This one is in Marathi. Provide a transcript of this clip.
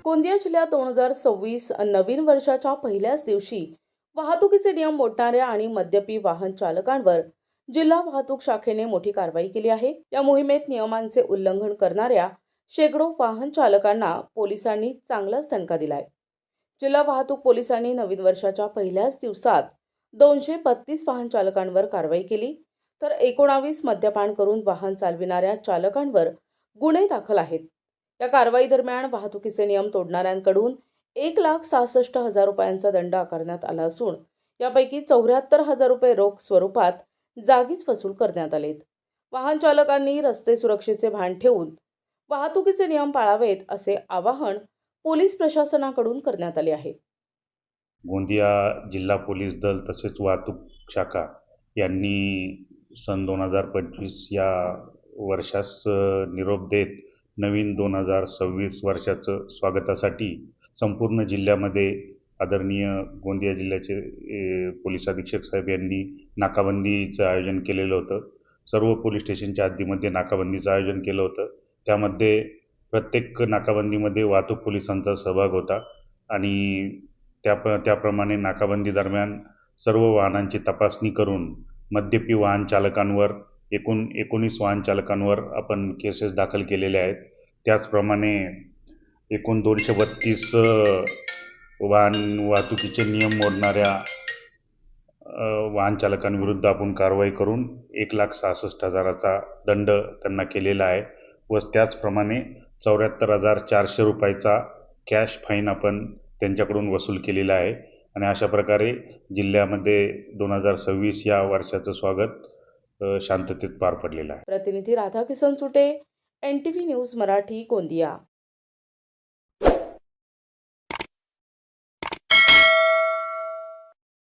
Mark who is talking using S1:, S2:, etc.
S1: गोंदिया जिल्ह्यात 2026 नवीन वर्षाच्या पहिल्याच दिवशी वाहतुकीचे नियम मोडणाऱ्या आणि मद्यपी वाहन चालकांवर जिल्हा वाहतूक शाखेने मोठी कारवाई केली आहे। या मोहिमेत नियमांचे उल्लंघन करणाऱ्या शेकडो वाहन चालकांना पोलिसांनी चांगलाच दणका दिलाय। जिल्हा वाहतूक पोलिसांनी नवीन वर्षाच्या पहिल्याच दिवसात 232 वाहन चालकांवर कारवाई केली, तर 19 मद्यपान करून वाहन चालविणाऱ्या चालकांवर गुन्हे दाखल आहेत। या कारवाई दरम्यान वाहतुकीचे नियम तोडणाऱ्यांकडून 1,66,000 रुपयांचा दंड आकारण्यात आला असून यापैकी 74,000 रुपये रोख स्वरूपात जागीच वसूल करण्यात आलेत। वाहन चालकांनी रस्ते सुरक्षेचे भान ठेवून वाहतुकीचे नियम पाळावेत असे आवाहन पोलीस प्रशासनाकडून करण्यात आले आहे।
S2: गोंदिया जिल्हा पोलीस दल तसेच वाहतूक शाखा यांनी सन 2025 या वर्षास निरोप देत नवीन 2026 वर्षाचं स्वागतासाठी संपूर्ण जिल्ह्यामध्ये आदरणीय गोंदिया जिल्ह्याचे पोलीस अधीक्षक साहेब यांनी नाकाबंदीचं आयोजन केलेलं होतं। सर्व पोलीस स्टेशनच्या हद्दीमध्ये नाकाबंदीचं आयोजन केलं होतं। त्यामध्ये प्रत्येक नाकाबंदीमध्ये वाहतूक पोलिसांचा सहभाग होता आणि त्याप्रमाणे नाकाबंदी दरम्यान सर्व वाहनांची तपासणी करून मद्यपी वाहन चालकांवर 19 वाहन चालकांवर आपण केसेस दाखल केलेल्या आहेत। त्याचप्रमाणे एकूण 232 वाहतुकीचे नियम मोडणाऱ्या वाहन चालकांविरुद्ध आपण कारवाई करून 1,66,000चा दंड त्यांना केलेला आहे व त्याचप्रमाणे 74,400 रुपयाचा कॅश फाईन आपण त्यांच्याकडून वसूल केलेला आहे। आणि अशा प्रकारे जिल्ह्यामध्ये 2026 या वर्षाचं स्वागत शांततेत पार पडलेलं आहे।
S1: प्रतिनिधी राधाकिशन सुटे, NTV न्यूज मराठी, गोंदिया।